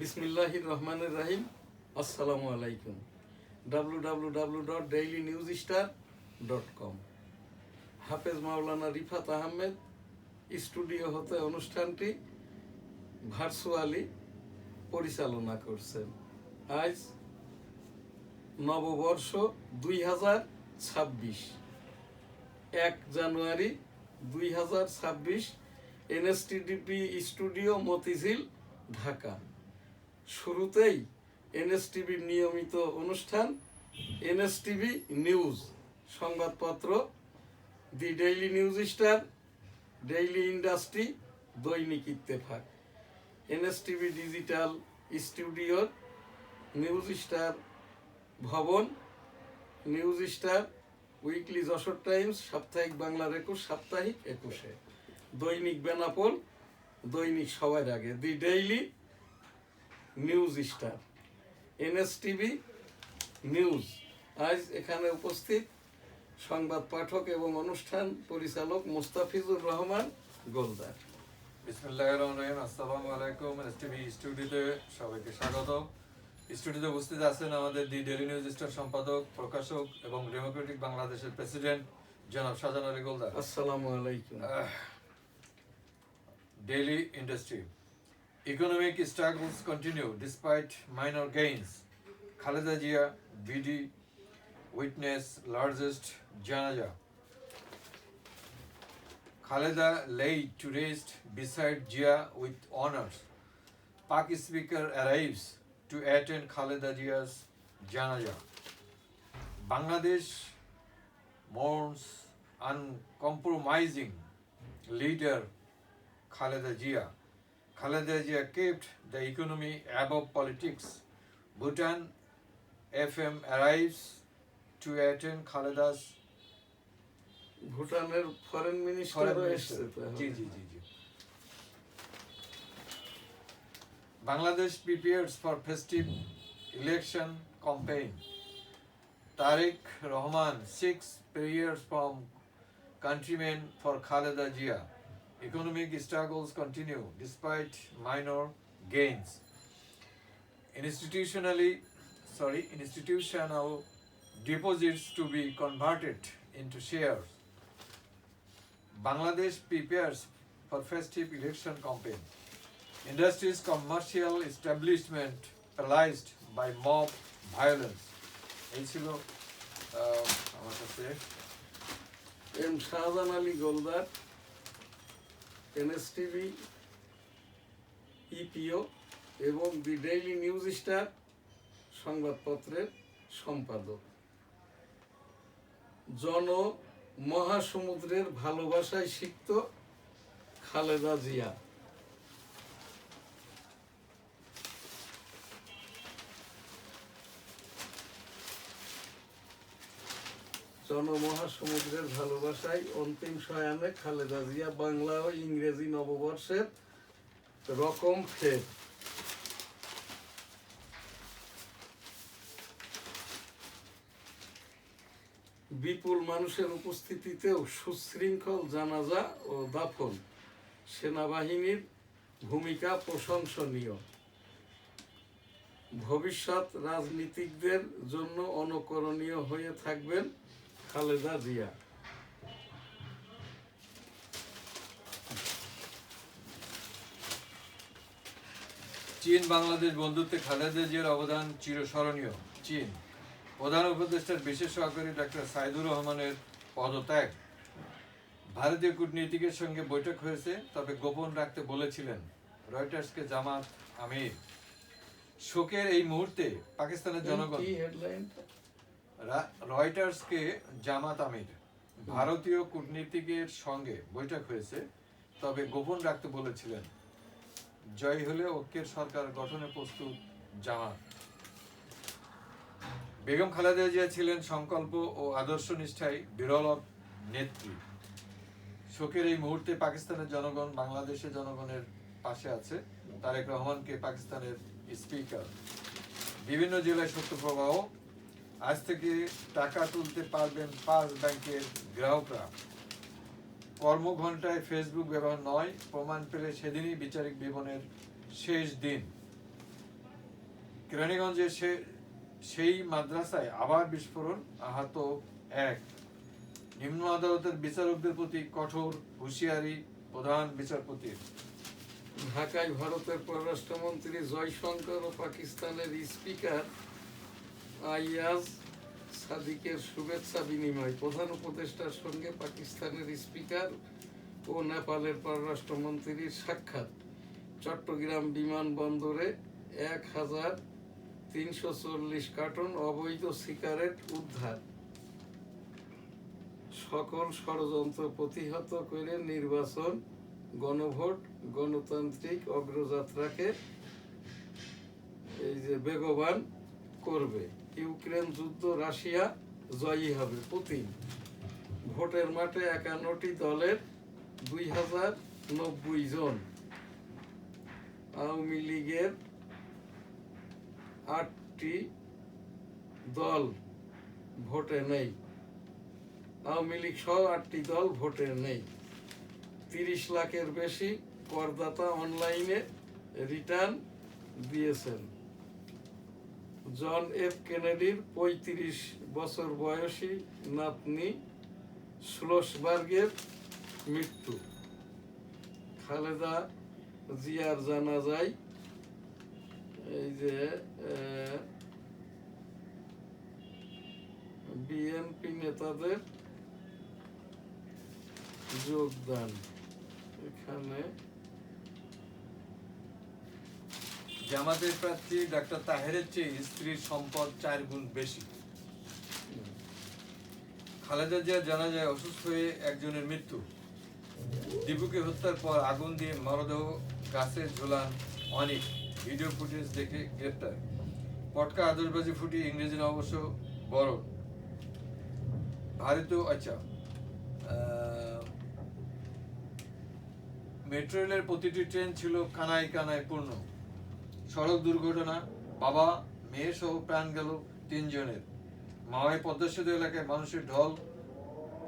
বিসমিল্লাহির রহমানির রহিম। আসসালামু আলাইকুম। www.dailynewsstar.com। হাফেজ মাওলানা রিফাত আহমেদ স্টুডিও হতে অনুষ্ঠানটি ভার্চুয়ালি পরিচালনা করছেন। আজ নববর্ষ 2026, 1 January 2026, NSTDP studio Motijheel, Dhaka. শুরুতেই এনএসটিভির নিয়মিত অনুষ্ঠান এনএসটিভি নিউজ সংবাদপত্র, the Daily News Star, Daily Industry, দৈনিক ইত্তেফাক, এনএসটিভি ডিজিটাল স্টুডিওর নিউজ স্টার ভবন, News Star, Weekly Jessore Times, সাপ্তাহিক বাংলা রেকর্ড, সাপ্তাহিক 21, দৈনিক বেনাপোল, দৈনিক সবার আগে, দি ডেইলি নিউজ স্টার, এনএসটিভি নিউজ। আজ এখানে উপস্থিত সংবাদ পাঠক এবং অনুষ্ঠান পরিচালক মোস্তাফিজুর রহমান গোলদার। বিসমিল্লাহির রহমানির রহিম। আসসালামু আলাইকুম। এনএসটিভি স্টুডিওতে সবাইকে স্বাগত। স্টুডিওতে উপস্থিত আছেন আমাদের দি ডেইলি নিউজ স্টার সম্পাদক, প্রকাশক এবং ডেমোক্রেটিক বাংলাদেশের প্রেসিডেন্ট জনাব শাহজাহান আলী গোলদার। আসসালামু আলাইকুম। Daily industry. Economic struggles continue despite minor gains. Khaleda Jia, BD, witness largest janaza. Khaleda laid to rest beside Jia with honors. Pak speaker arrives to attend Khaleda Jia's janaza. Bangladesh mourns uncompromising leader Khaleda Jia. Khaleda Jia kept the economy above politics. Bhutan FM arrives to attend Khaleda's ভুটানের foreign minister এসেছে। জি। Bangladesh prepares for festive election campaign. Tariq Rahman seeks prayers from countrymen for Khaleda Jia. Economic struggles continue despite minor gains. Institutional deposits to be converted into shares. Bangladesh prepares for festive election campaign. Industries, commercial establishment paralyzed by mob violence. এই ছিল আমার কাছে M Shahjahan Ali Goldar, এনএসটিভি ইপিও এবং দি Daily News star সংবাদপত্রের সম্পাদক। জন মহাসমুদ্রের ভালোবাসায় সিক্ত খালেদা জিয়া। জনমহাসমুদ্রের ভালোবাসায় অন্তিম শয়ানে খালেদা জিয়া। বাংলা ও ইংরেজি নববর্ষের রকম ফের। বিপুল মানুষের উপস্থিতিতেও সুশৃঙ্খল জানাজা ও দাফন। সেনাবাহিনীর ভূমিকা প্রশংসনীয়। ভবিষ্যৎ রাজনীতিকদের জন্য অনুকরণীয় হয়ে থাকবেন খালেদা জিয়া। চীন বাংলাদেশ বন্ধুত্বে খালেদা জিয়ার অবদান চিরস্মরণীয়। চীন প্রধান উপদেষ্টার বিশেষ সহকারী ডাক্তার সাইদুর রহমানের পদত্যাগ। ভারতীয় কূটনীতিকের সঙ্গে বৈঠক হয়েছে, তবে গোপন রাখতে বলেছিলেন রয়টার্সকে জামাত আমির। শোকের এই মুহূর্তে পাকিস্তানের জনগণ। রয়টার্সকে জামাত আমির ভারতীয় কূটনীতিকের সঙ্গে বৈঠক হয়েছে, তবে গোপন রাখতে বলেছিলেন। জয় হলে ঐক্যের সরকার গঠনে প্রস্তুত জামাত। বেগম খালেদা জিয়া ছিলেন সংকল্প ও আদর্শ নিষ্ঠায় বিরল নেত্রী। শোকের এই মুহূর্তে পাকিস্তানের জনগণ বাংলাদেশের জনগণের পাশে আছে। তারেক রহমানকে পাকিস্তানের স্পিকার। বিভিন্ন জেলায় সত্য প্রবাহ। আজ থেকে টাকা তুলতে পারবেন 5 ব্যাংকের গ্রাহকরা। কর্মঘণ্টায় ফেসবুক ব্যবহার নয়, প্রমাণ পেলে সেদিনই বিচারিক বিবরণের শেষ দিন। কেরানীগঞ্জে সেই মাদ্রাসায় আবার বিস্ফোরণ, আহত 1। নিম্ন আদালতের বিচারকদের প্রতি কঠোর হুঁশিয়ারি প্রধান বিচারপতির। ঢাকায় ভারতের পররাষ্ট্রমন্ত্রী জয়শঙ্কর ও পাকিস্তানের স্পিকার আইয়াজ সাদিকের শুভেচ্ছা বিনিময়। প্রধান উপদেষ্টার সঙ্গে পাকিস্তানের স্পিকার ও নেপালের পররাষ্ট্রমন্ত্রীর সাক্ষাৎ। চট্টগ্রাম বিমানবন্দরে 1340 কার্টন অবৈধ সিগারেট উদ্ধার। সকল ষড়যন্ত্র প্রতিহত করে নির্বাচন, গণভোট, গণতান্ত্রিক অগ্রযাত্রাকে বেগবান করবে। ইউক্রেন যুদ্ধ, রাশিয়া জয়ী হবে। পুতিন। ভোটের মাঠে 51টি দলের 2090 জন। আওয়ামী লীগের 8টি দল ভোটে নেই। আওয়ামী লীগ সহ 8টি দল ভোটে নেই। 30 লাখের বেশি করদাতা অনলাইনে রিটার্ন দিয়েছেন। জন এফ কেনেডির 35 বছর বয়সী নাতনি শ্লোসবার্গের মৃত্যু। খালেদা জিয়ার জানাজায় বিএনপি নেতাদের যোগদান। এখানে জামাতের প্রার্থী ডাক্তার তাহেরের চেয়ে স্ত্রীর সম্পদ 4 গুণ বেশি। খালেদা জিয়ার জানাজায় অসুস্থ হয়ে একজনের মৃত্যু। দীপুকে হত্যার পর আগুন দিয়ে মরদেহ গাছে ঝোলান অনেক, ভিডিও ফুটেজ দেখে গ্রেপ্তার। পটকা আতশবাজি ফুটিয়ে ইংরেজি নববর্ষ বরণ। ভারতীয় মেট্রো রেলের প্রতিটি ট্রেন ছিল কানায় কানায় পূর্ণ। সড়ক দুর্ঘটনা, বাবা মেয়ে সহ প্রাণ গেল 3 জনের। মাওয়াই পদ্মা সেতু এলাকায় মানুষের ঢল।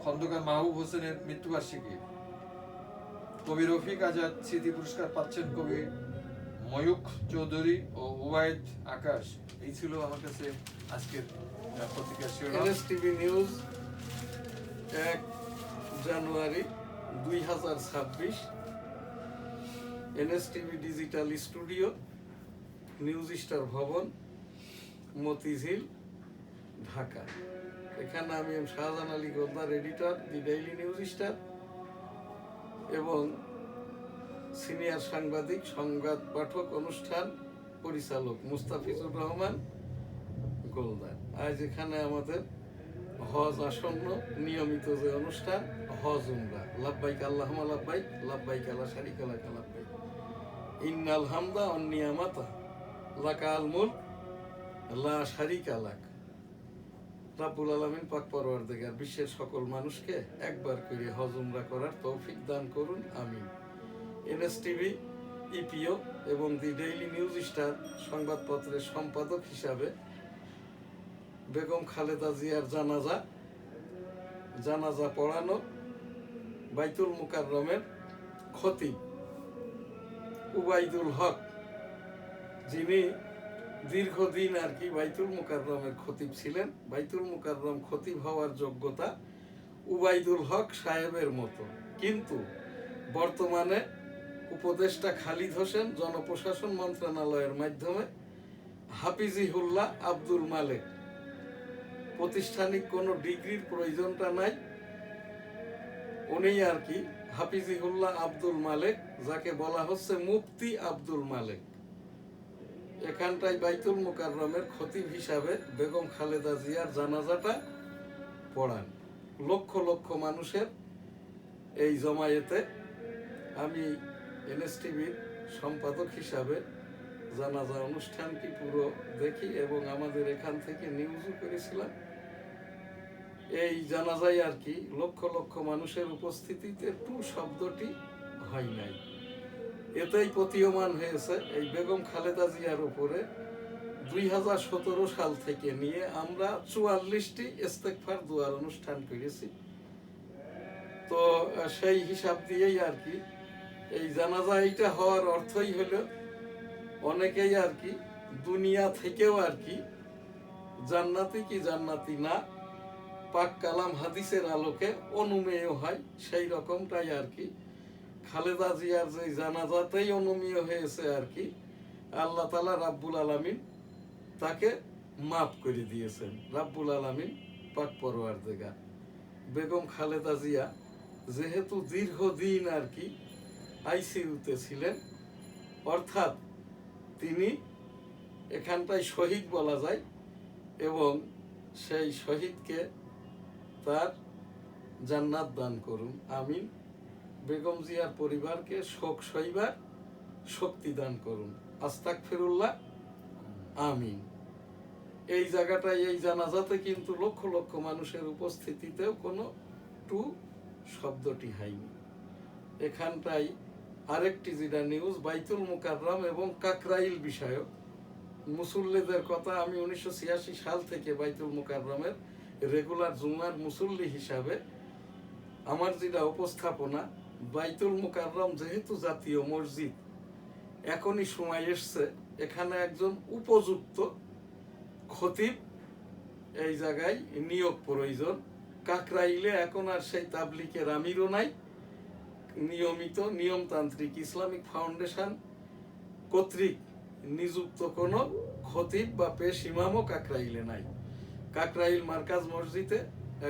খন্দকার মাহবুব হোসেনের মৃত্যুবার্ষিকী। কবি রফিক আজাদ স্মৃতি পুরস্কার পাচ্ছেন কবি ময়ূখ চৌধুরী ও ওবায়দ আকাশ। এই ছিল আমার কাছে আজকের পত্রিকার শিরোনাম। এনএসটিভি news 1 January 2026। এনএসটিভি digital studio, news Star ভবন, মতিঝিল, ঢাকা। এখানে আমি শাহজাহান আলী গোলদার, এডিটর, দি ডেইলি নিউজ স্টার, এবং সিনিয়র সাংবাদিক, সংবাদ পাঠক, অনুষ্ঠান পরিচালক মুস্তাফিজুর রহমান গোলদার। আজ এখানে আমাদের হজ আসন্ন, নিয়মিত যে অনুষ্ঠান হজ উমরা। লাব্বাইক আল্লাহুম্মা লাব্বাইক, লাব্বাইক লা শারীকা লাক লাব্বাইক, ইন্নাল হামদা ওয়ান নিয়ামাতা লাকাল মুলক লা শারীকা লাক। রাব্বুল আলামিন পাক পরওয়ারদিগার বিশ্বের সকল মানুষকে একবার করে হজ উমরা করার তৌফিক দান করুন, আমিন। এনএসটিভি, ইপিও এবং দি ডেইলি নিউজ স্টার সংবাদপত্রের সম্পাদক হিসাবে বেগম খালেদা জিয়ার জানাজা পড়ানো বাইতুল মুকাররমের খতিব উবাইদুল হক, যিনি দীর্ঘদিন বাইতুল মুকাররমের খতিব ছিলেন। বাইতুল মুকাররম খতিব হওয়ার যোগ্যতা উবাইদুল হক সাহেবের মতো, কিন্তু বর্তমানে উপদেষ্টা খালিদ হোসেন জনপ্রশাসন মন্ত্রণালয়ের মাধ্যমে হাফিজিহুল্লাহ আব্দুল মালেক, প্রাতিষ্ঠানিক কোনো ডিগ্রির প্রয়োজনটা নাই, উনি হাফিজিহুল্লাহ আব্দুল মালেক, যাকে বলা হচ্ছে মুফতি আব্দুল মালেক, এখানটায় বাইতুল মুকাররমের খতিব হিসাবে বেগম খালেদা জিয়ার জানাজাটা পড়ান। লক্ষ লক্ষ মানুষের এই জমায়েতে আমি এনএসটিভির সম্পাদক হিসাবে জানাজা অনুষ্ঠানটি পুরো দেখি এবং আমাদের এখান থেকে নিউজও করেছিলাম। এই জানাজায় লক্ষ লক্ষ মানুষের উপস্থিতিতে টু শব্দটি হয় নাই। এতেই প্রতীয়মান হয়েছে এই বেগম খালেদা জিয়ার উপরে 2017 সাল থেকে নিয়ে আমরা 44টি ইস্তেগফার দোয়ার অনুষ্ঠান করেছি। তো সেই হিসাব দিয়েই এই জানাজা এইটা হওয়ার অর্থই হলো অনেকেই দুনিয়া থেকেও আর কি জান্নাতি কি জান্নাতি না পাক কালাম হাদিসের আলোকে অনুমেয় হয়, সেই রকমটাই আর কি খালেদা জিয়ার যে জানাজাতেই অনুমেয় হয়েছে আর কি। আল্লাহ তাআলা রাব্বুল আলামিন তাকে মাফ করে দিয়েছেন, রাব্বুল আলামিন পাক পরওয়ারদিগার। বেগম খালেদা জিয়া যেহেতু দীর্ঘদিন আর কি আইসিইউতে ছিলেন, অর্থাৎ তিনি এখানটায় শহীদ বলা যায়, এবং সেই শহীদকে তার জান্নাত দান করুন, আমিন। বেগম জিয়ার পরিবারকে শোক সইবার শক্তি দান করুন, আস্তাগফিরুল্লাহ, আমিন। এই জায়গাটায় এই জানাজাতে কিন্তু লক্ষ লক্ষ মানুষের উপস্থিতিতেও কোনো টু শব্দটি হয়নি। এখানটায় আরেকটি যেটা নিউজ, বাইতুল মুকাররম এবং কাকরাইল বিষয়ক মুসল্লিদের কথা। আমি 1986 সাল থেকে বাইতুল মুকাররমের রেগুলার জুমার মুসল্লি হিসাবে আমার যেটা উপস্থাপনা, বাইতুল মুকাররম যেহেতু জাতীয় মসজিদ, এখনই সময় এসছে এখানে একজন উপযুক্ত খতিব এই জায়গায় নিয়োগ প্রয়োজন। কাকরাইলে এখন আর সেই তাবলিকের আমিরও নাই, নিয়মিত নিয়মতান্ত্রিক ইসলামিক ফাউন্ডেশন কর্তৃক নিযুক্ত কোনো খতিব বা পেশ ইমামও কাকরাইলে নাই। কাকরাইল মার্কাজ মসজিদে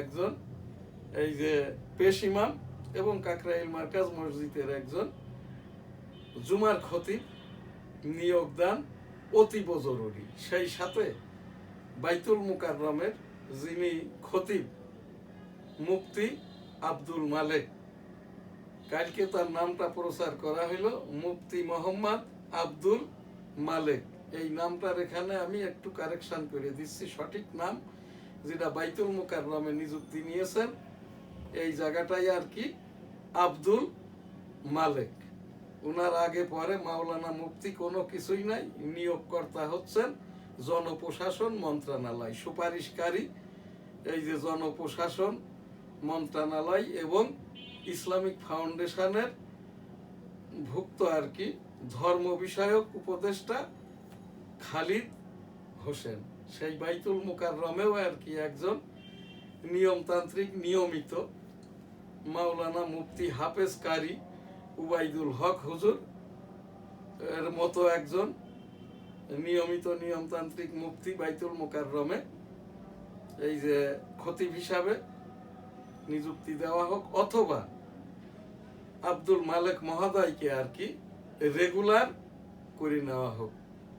একজন এই যে পেশ ইমাম এবং কাকরাইল মার্কাজ মসজিদের একজন জুমার খতিব নিয়োগ দান অতীব জরুরি। সেই সাথে বাইতুল মুকাররমের যিনি খতিব মুফতি আব্দুল মালেক, কালকে তার নামটা প্রচার করা হলো মুফতি মোহাম্মদ আব্দুল মালেক। এই নামটার এখানে আমি একটু কারেকশন করে দিচ্ছি, সঠিক নাম যেটা বাইতুল মুকাররমে নিযুক্তি নিয়েছেন এই জায়গাটাই আর কি আব্দুল মালেক। ওনার আগে পরে মাওলানা মুফতি কোনো কিছুই নাই, নিয়োগকর্তা হচ্ছেন জনপ্রশাসন মন্ত্রণালয়, সুপারিশকারী এই যে জনপ্রশাসন মন্ত্রণালয় এবং ইসলামিক ফাউন্ডেশনের ভুক্ত আর কি ধর্ম বিষয়ক উপদেষ্টা খালিদ হোসেন। সেই বাইতুল মুকাররমেও আর কি একজন নিয়মতান্ত্রিক নিয়মিত মাওলানা মুফতি হাফেজ কারি উবাইদুল হক হুজুর এর মতো একজন নিয়মিত নিয়মতান্ত্রিক মুফতি বাইতুল মুকাররমে এই যে খতিব হিসাবে নিযুক্তি দেওয়া হোক, অথবা আব্দুল মালেক মহোদয়কে আর কি রেগুলার করে নেওয়া হোক।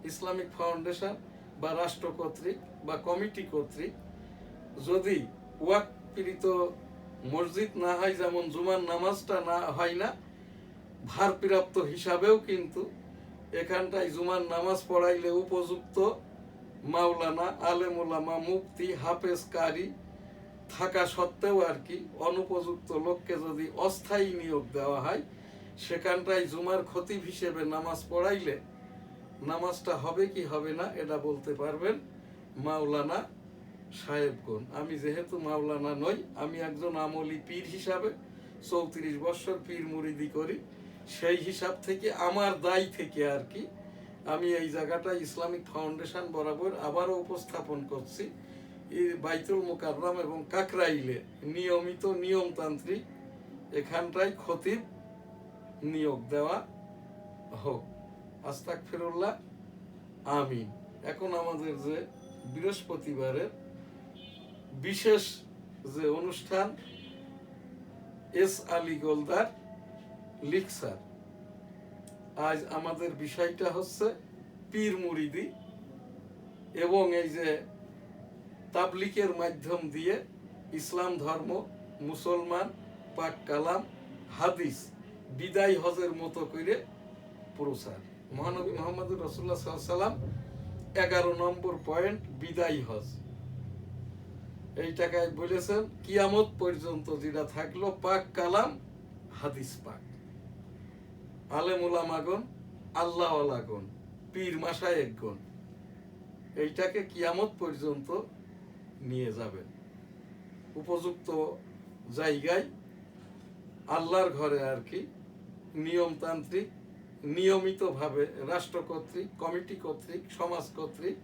ইসলামিক ফাউন্ডেশন বা রাষ্ট্র কর্তৃক বা কমিটি কর্তৃক যদি ওয়াকফকৃত মসজিদ না হয়, যেমন জুমার নামাজটা না হয় না, ভারপ্রাপ্ত হিসাবেও কিন্তু এখানটায় জুমার নামাজ পড়াইলে উপযুক্ত মাওলানা আলেম ওলামা মুফতি হাফেজ কারি থাকা সত্ত্বেও আর কি অনুপযুক্ত লোককে যদি অস্থায়ী নিয়োগ দেওয়া হয়, সেখানটায় জুমার খতিব হিসেবে নামাজ পড়াইলে নামাজটা হবে কি হবে না এটা বলতে পারবেন মাওলানা সাহেবগণ। আমি যেহেতু মাওলানা নই, আমি একজন আমলি পীর হিসাবে 34 বছর পীর মুরিদি করি, সেই হিসাব থেকে আমার দায় থেকে আর কি আমি এই জায়গাটা ইসলামিক ফাউন্ডেশন বরাবর আবারও উপস্থাপন করছি। বাইতুল মুকাররম এবং কাকরাইলে নিয়মিত নিয়মতান্ত্রিক এখানটায় খতিব নিয়োগ দেওয়া হোক, আস্তাগফিরুল্লাহ, আমিন। এখন আমাদের যে বৃহস্পতিবারের বিশেষ যে অনুষ্ঠান এস আলী গোলদার লিকসার, আজ আমাদের বিষয়টা হচ্ছে পীর মুরিদি এবং এই যে তাবলিকের মাধ্যম দিয়ে ইসলাম ধর্ম, মুসলমান, পাক কালাম, হাদিস, বিদায় হজের মতো করে প্রচার। মহানবী মুহাম্মদুর রাসূলুল্লাহ সাল্লাল্লাহু আলাইহি ওয়াসাল্লাম 11 নম্বর পয়েন্ট বিদায় হজ, এই টাকায় বলেছেন কিয়ামত পর্যন্ত যেটা থাকলো পাক কালাম হাদিস পাক, আলেম উলামাগণ, আল্লাহ ওয়ালাগণ, পীর মাশায়েখগণ এইটাকে কিয়ামত পর্যন্ত নিয়ে যাবেন উপযুক্ত জায়গায়, আল্লাহর ঘরে আর কি নিয়মতান্ত্রিক নিয়মিতভাবে রাষ্ট্র কর্তৃক, কমিটি কর্তৃক, সমাজ কর্তৃক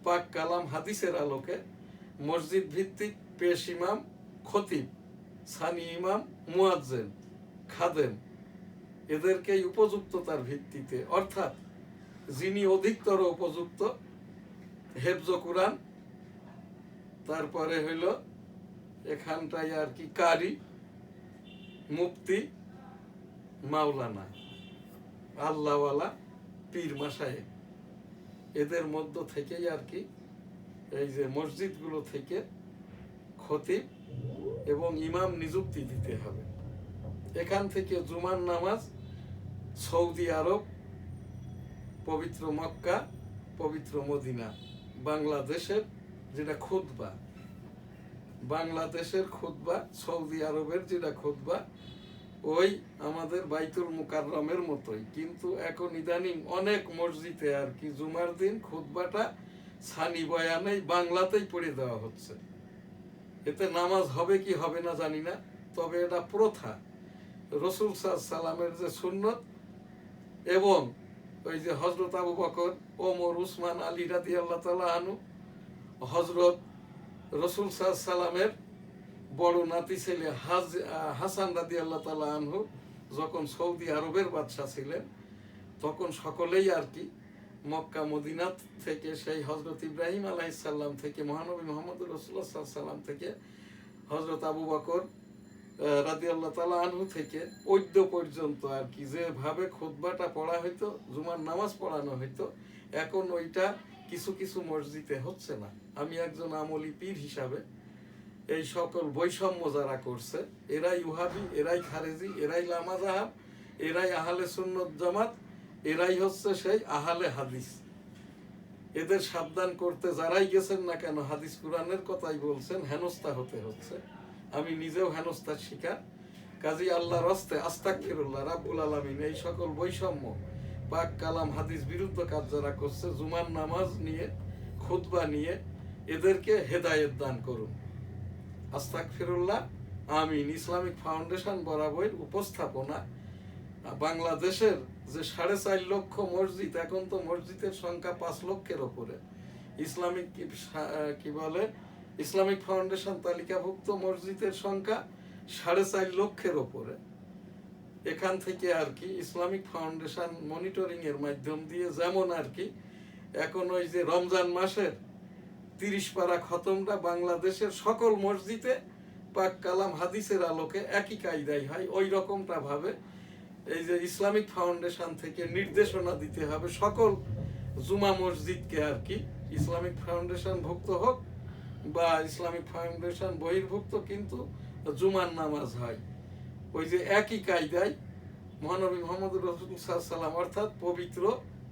পাক কালাম হাদিসের আলোকে মসজিদ ভিত্তিক পেশ ইমাম, খতিব, সানি ইমাম, মুয়াজ্জিন, খাদেম এদেরকেই উপযুক্ততার ভিত্তিতে, অর্থাৎ যিনি অধিকতর উপযুক্ত, হেফজ কুরআন, তারপরে হইল এখানটায় আর কি কারি, মুফতি, মাওলানা, আল্লাহওয়ালা, পীর মাশায়েখ, এদের মধ্য থেকেই আর কি এই যে মসজিদগুলো থেকে খতিব এবং ইমাম নিযুক্তি দিতে হবে। এখান থেকে জুমার নামাজ সৌদি আরব, পবিত্র মক্কা, পবিত্র মদিনা, বাংলাদেশের যেটা খুতবা, বাংলাদেশের খুতবা, সৌদি আরবের যেটা খুতবা ওই আমাদের বাইতুল মুকাররমের মতোই, কিন্তু এখন ইদানিং অনেক মসজিদে আর কি জুমার দিন খুতবাটা সানি বয়ানেই বাংলাতেই পড়ে দেওয়া হচ্ছে। এতে নামাজ হবে কি হবে না জানি না, তবে এটা প্রথা। রসুল সাল্লামের যে সুন্নত এবং ওই যে হজরত আবু বকর, ওমর, উসমান, আলী রাদিয়াল্লাহু তাআলা আনহু, হজরত রসুল সাল্লামের বড় নাতি ছেলে হাসান রাদিয়াল্লাহু তাআলা আনহু যখন সৌদি আরবের বাদশাহ ছিলেন, তখন সকলেই আর কি মক্কা মদিনা থেকে, সেই হজরত ইব্রাহিম আলাইহিস সালাম থেকে, মহানবী মুহাম্মদুর রাসূলুল্লাহ সাল্লাল্লাহু আলাইহি ওয়াসাল্লাম থেকে, হজরত আবু বকর রাদিয়াল্লাহু তাআলা আনহু থেকে ঐদ্য পর্যন্ত আর কি যেভাবে খুতবাটা পড়া হইতো, জুমার নামাজ পড়ানো হইতো, এখন ওইটা কিছু কিছু মসজিদে হচ্ছে না। আমি একজন আমলি পীর হিসাবে এই সকল বৈষম্য যারা করছে, এরাই ওহাবি, এরাই খারেজি, এরাই লামাজাহাব, এরাই আহলে সুন্নত জামাত, এরাই হচ্ছে সেই আহলে হাদিস। এদের সাবধান করতে যারাই গেছেন না কেন, হাদিস কুরআনের কথাই বলছেন, হেনস্থা হতে হচ্ছে। আমি নিজেও হেনস্থার শিকার। কাজী আল্লাহর রাস্তে আস্তাগফিরুল্লাহ, রাব্বুল আলামিন এই সকল বৈষম্য, পাক কালাম হাদিস বিরুদ্ধ কাজ যারা করছে, জুমার নামাজ নিয়ে, খুতবা নিয়ে, এদেরকে হেদায়েত দান করুন। আস্তাগফিরুল্লাহ, আমিন। ইসলামিক ফাউন্ডেশন বরাবর উপস্থাপনা বাংলাদেশের যে 4.5 লক্ষ মসজিদ, এখন তো মসজিদের সংখ্যা 5 লক্ষের ওপরে, ইসলামিক কি বলে ইসলামিক ফাউন্ডেশন তালিকাভুক্ত মসজিদের সংখ্যা 4.5 লক্ষের ওপরে। এখান থেকে আর কি ইসলামিক ফাউন্ডেশন মনিটরিং এর মাধ্যম দিয়ে, যেমন আর কি এখন ওই যে রমজান মাসের 30 পারা খতমটা বাংলাদেশের সকল মসজিদে পাক কালাম হাদিসের আলোকে একই কায়দায় হয়, ওই রকমটা ভাবে এই যে ইসলামিক ফাউন্ডেশন থেকে নির্দেশনা দিতে হবে সকল জুমা মসজিদকে আর কি, ইসলামিক ফাউন্ডেশন ভুক্ত হোক বা ইসলামিক ফাউন্ডেশন বহির্ভুক্ত, কিন্তু জুমার নামাজ হয় ওই যে একই কায়দায় মহানবী মুহাম্মদুর রাসূলুল্লাহ সাল্লাল্লাহু আলাইহি ওয়াসাল্লাম, অর্থাৎ পবিত্র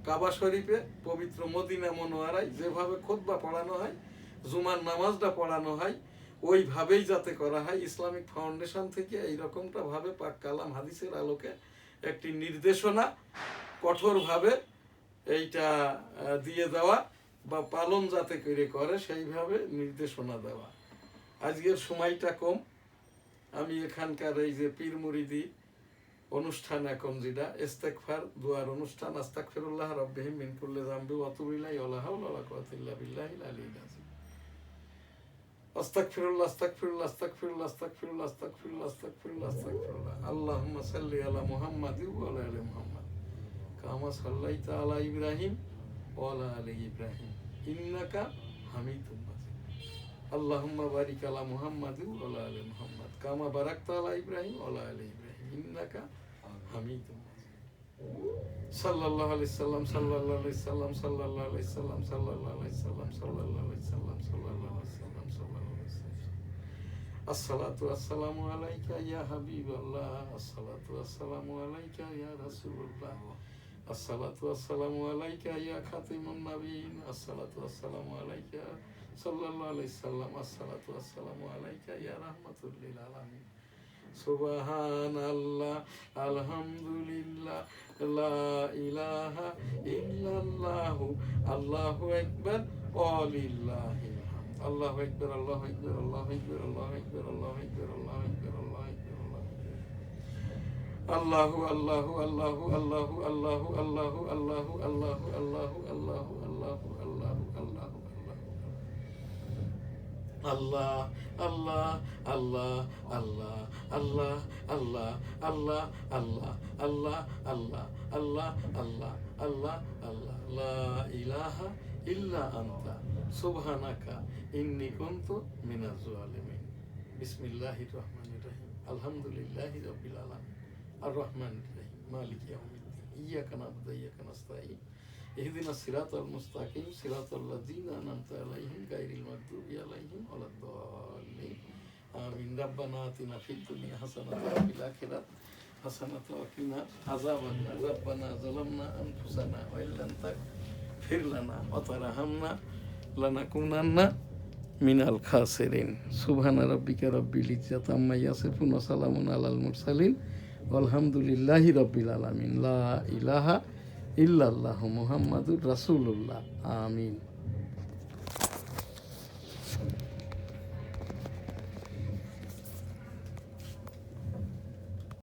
কাবা শরীফে, পবিত্র মদিনা মুনাওয়ারায় যেভাবে খুতবা পড়ানো হয়, জুমার নামাজটা পড়ানো হয়, ওইভাবেই যাতে করা হয়। ইসলামিক ফাউন্ডেশন থেকে এইরকমটা ভাবে পাক কালাম হাদিসের আলোকে একটি নির্দেশনা কঠোরভাবে এইটা দিয়ে দেওয়া বা পালন যাতে করে সেইভাবে নির্দেশনা দেওয়া। আজকের সময়টা কম, আমি এখানকার এই যে পীর মুরিদি অনুষ্ঠান, এখন যেটা ইস্তেগফার দুয়ার অনুষ্ঠান, আস্তাগফিরুল্লাহ রাব্বিহিম মিন কুল্লি যামবি ওয়া আতুবু ইলাইহি ওয়া লা হাওলা ওয়া লা কুওয়াতা ইল্লা বিল্লাহিল আলিয়্যিল আযীম। আস্তাগফিরুল্লাহ, আস্তাগফিরুল্লাহ, আস্তাগফিরুল্লাহ, আস্তাগফিরুল্লাহ, আস্তাগফিরুল্লাহ, আস্তাগফিরুল্লাহ, আস্তাগফিরুল্লাহ। আল্লাহুম্মা সাল্লি আলা মুহাম্মাদিন ওয়া আলা আলি মুহাম্মাদ কামা সাল্লাইতা আলা ইব্রাহিম ওয়া আলা আলি ইব্রাহিম ইন্নাকা হামিদুম মাজিদ। আল্লাহুম্মা বারিক আলা মুহাম্মাদিন ওয়া আলা আলি মুহাম্মাদ কামা বারাকতা আলা ইব্রাহিম ওয়া আলা আলি ইব্রাহিম ইন্নাকা হামিদুম মাজিদ। সাল্লাল্লাহু আলাইহি সাল্লাম, সাল্লাল্লাহু আলাইহি সাল্লাম, সাল্লাল্লাহু আলাইহি সাল্লাম, সাল্লাল্লাহু আলাইহি সাল্লাম, সাল্লাল্লাহু আলাইহি সাল্লাম, সাল্লাল্লাহু আলাইহি সাল্লাম, সাল্লাল্লাহু আলাইহি সাল্লাম। আসসালাতু ওয়াসসালামু আলাইকা ইয়া হাবিবাল্লাহ, আসসালাতু ওয়াসসালামু আলাইকা ইয়া রাসূলুল্লাহ, আসসালাতু ওয়াসসালামু আলাইকা ইয়া খাতিমুন নবিয়্যিন, আসসালাতু ওয়াসসালামু আলাইকা সাল্লাল্লাহু আলাইহি সাল্লাম, আসসালাতু ওয়াসসালামু আলাইকা ইয়া রাহমাতুল লিল আলামিন। সুবহানাল্লাহ, আলহামদুলিল্লাহ, লা ইলাহা ইল্লাল্লাহ, আল্লাহু আকবার, ওয়ালিল্লাহিল হামদ। আল্লাহু আকবার, আল্লাহু আকবার, আল্লাহু আকবার, আল্লাহু আকবার, আল্লাহু আকবার, আল্লাহু আকবার, আল্লাহু আকবার, আল্লাহু আকবার। আল্লাহু আল্লাহু আল্লাহু আল্লাহু আল্লাহু আল্লাহু আল্লাহু আল্লাহু আল্লাহু আল্লাহু আল্লাহু আল্লাহু আল্লাহু আল্লাহ আল্লাহ আল্লাহ আল্লাহ আল্লাহ আল্লাহ আল্লাহ আল্লাহ আল্লাহ আল্লাহ আল্লাহ আল্লাহ আল্লাহ আল্লাহ লা ইলাহা ইল্লা আনতা সুবহানাকা ইন্নী কুনতু মিনাজ জালিমিন। বিসমিল্লাহির রহমানির রহিম। আলহামদুলিল্লাহি রাব্বিল আলামিন আর রহমানির রহিম মালিকি ইয়াউমিদ্দিন ইয়্যাকা না'বুদু ওয়া ইয়্যাকা নাস্তাঈন ইহদিনাস সিরাতাল মুস্তাকিম সিরাতাল লাযীনা আন'আমতা আলাইহিম গায়রিল মাগদুবি আলাইহিম ওয়ালাদ-দাল্লিন আমিন। রাব্বানা আতিনা ফিদ দুনিয়া হাসানাতাও ওয়া ফিল আখিরাতি হাসানাতাও ওয়া কিনা আযাবান নার। রাব্বানা যালামনা আনফুসানা ওয়া ইল্লাম তাগফির লানা ওয়া তারহামনা লানাকুনান্না মিনাল খাসিরিন। সুবহানা রাব্বিকা রাব্বিল ইজ্জাতি আম্মা ইয়াসিফুন ওয়া সালামুন আলাল মুরসালিন আলহামদুলিল্লাহি রাব্বিল আলামিন। লা ইলাহা ইল্লাল্লাহু মুহাম্মাদুর রাসূলুল্লাহ। আমিন।